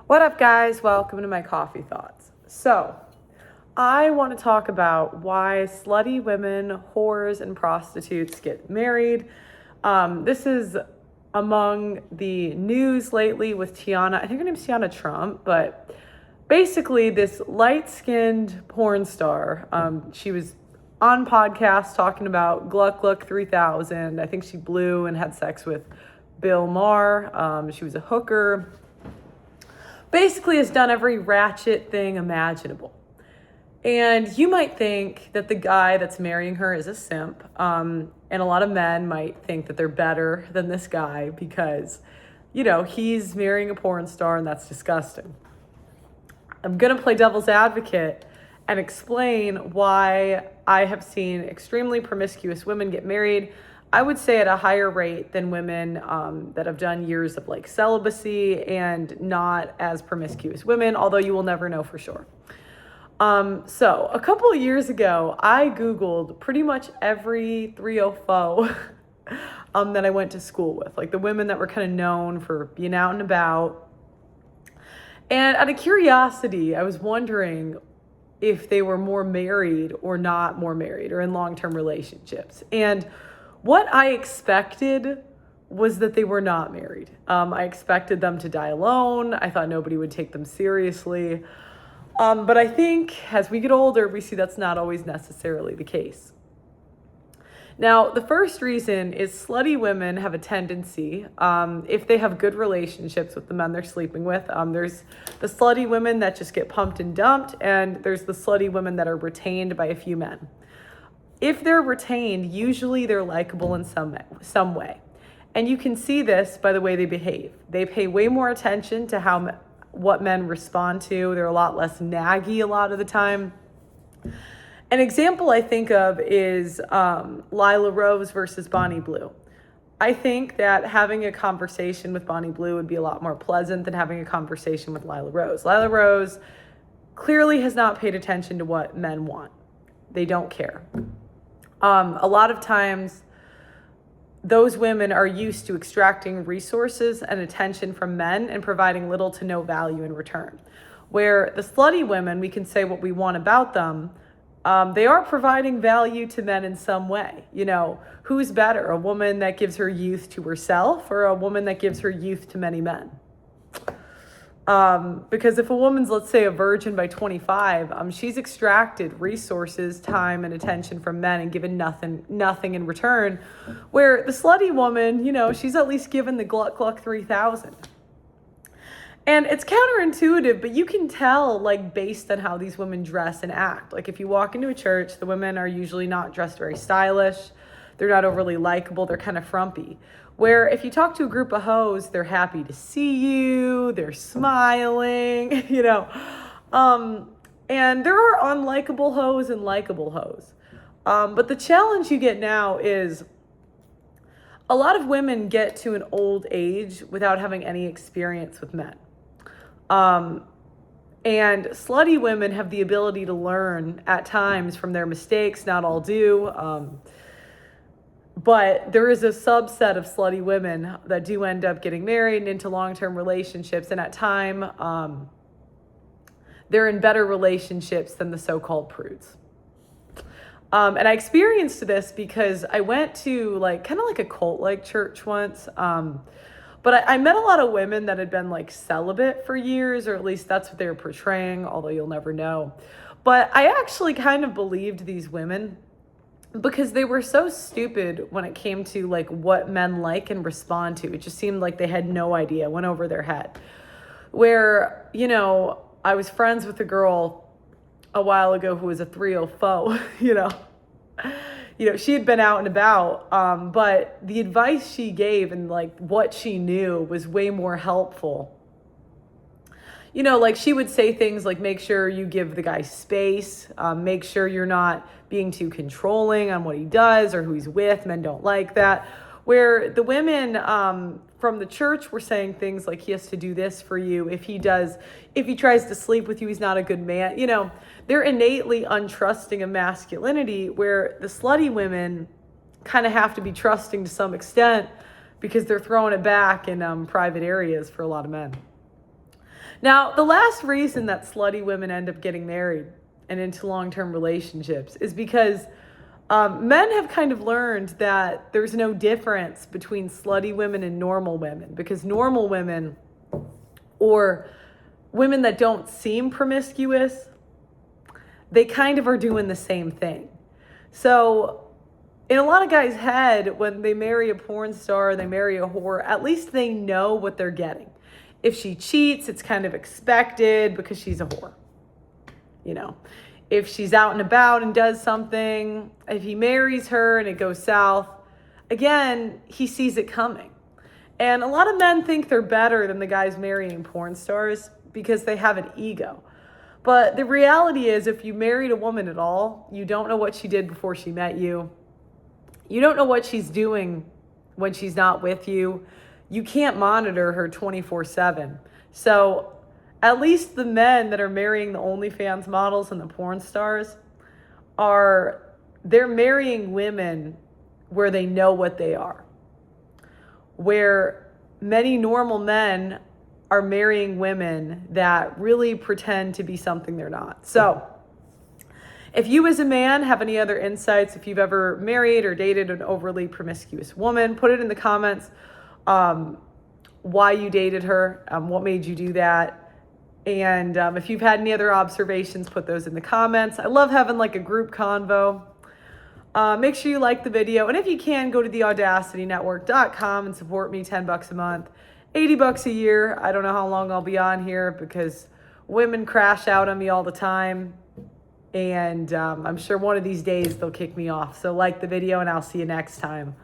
What up, guys? Welcome to my coffee thoughts. So, I want to talk about why slutty women, whores, and prostitutes get married. This is among the news lately with Tianna. I think her name's Tianna Trump, but basically, this light-skinned porn star. She was on podcasts talking about Gluck Gluck 3000. I think she blew and had sex with Bill Maher. She was a hooker. Basically has done every ratchet thing imaginable. And you might think that the guy that's marrying her is a simp. And a lot of men might think that they're better than this guy because, he's marrying a porn star and that's disgusting. I'm going to play devil's advocate and explain why I have seen extremely promiscuous women get married. I would say at a higher rate than women that have done years of celibacy and not as promiscuous women, although you will never know for sure. So a couple of years ago, I Googled pretty much every 304 that I went to school with, like the women that were kind of known for being out and about. And out of curiosity, I was wondering if they were more married or not more married or in long-term relationships. And what I expected was that they were not married. I expected them to die alone. I thought nobody would take them seriously. But I think as we get older, we see that's not always necessarily the case. Now, the first reason is slutty women have a tendency, if they have good relationships with the men they're sleeping with, there's the slutty women that just get pumped and dumped, and there's the slutty women that are retained by a few men. If they're retained, usually they're likable in some way. And you can see this by the way they behave. They pay way more attention to what men respond to. They're a lot less naggy a lot of the time. An example I think of is Lila Rose versus Bonnie Blue. I think that having a conversation with Bonnie Blue would be a lot more pleasant than having a conversation with Lila Rose. Lila Rose clearly has not paid attention to what men want. They don't care. A lot of times, those women are used to extracting resources and attention from men and providing little to no value in return. Where the slutty women, we can say what we want about them, they are providing value to men in some way. Who's better, a woman that gives her youth to herself or a woman that gives her youth to many men? Because if a woman's, let's say, a virgin by 25, she's extracted resources, time, and attention from men and given nothing in return. Where the slutty woman, she's at least given the Gluck Gluck 3000. And it's counterintuitive, but you can tell, based on how these women dress and act. If you walk into a church, the women are usually not dressed very stylish. They're not overly likable. They're kind of frumpy. Where if you talk to a group of hoes, they're happy to see you, they're smiling, and there are unlikable hoes and likable hoes. But the challenge you get now is a lot of women get to an old age without having any experience with men. And slutty women have the ability to learn at times from their mistakes, not all do. But there is a subset of slutty women that do end up getting married and into long-term relationships. And at time, they're in better relationships than the so-called prudes. And I experienced this because I went to kind of a cult-like church once. But I met a lot of women that had been celibate for years, or at least that's what they were portraying, although you'll never know. But I actually kind of believed these women because they were so stupid when it came to what men like and respond to. It just seemed like they had no idea, went over their head. Where, I was friends with a girl a while ago who was a 304, she had been out and about, but the advice she gave and what she knew was way more helpful. She would say things like, make sure you give the guy space, make sure you're not being too controlling on what he does or who he's with. Men don't like that. Where the women from the church were saying things like, he has to do this for you. If he tries to sleep with you, he's not a good man. They're innately untrusting of masculinity, where the slutty women kind of have to be trusting to some extent because they're throwing it back in private areas for a lot of men. Now, the last reason that slutty women end up getting married and into long-term relationships is because men have kind of learned that there's no difference between slutty women and normal women, because normal women, or women that don't seem promiscuous, they kind of are doing the same thing. So in a lot of guys' head, when they marry a porn star, they marry a whore, at least they know what they're getting. If she cheats, it's kind of expected because she's a whore. You know, if she's out and about and does something, if he marries her and it goes south, again, he sees it coming. And a lot of men think they're better than the guys marrying porn stars because they have an ego. But the reality is, if you married a woman at all, you don't know what she did before she met you. You don't know what she's doing when she's not with you. You can't monitor her 24/7. So at least the men that are marrying the OnlyFans models and the porn stars they're marrying women where they know what they are. Where many normal men are marrying women that really pretend to be something they're not. So if you as a man have any other insights, if you've ever married or dated an overly promiscuous woman, put it in the comments. Why you dated her, what made you do that. And if you've had any other observations, put those in the comments. I love having like a group convo. Make sure you like the video. And if you can, go to theaudacitynetwork.com and support me. $10 a month, $80 a year. I don't know how long I'll be on here because women crash out on me all the time. And I'm sure one of these days they'll kick me off. So like the video and I'll see you next time.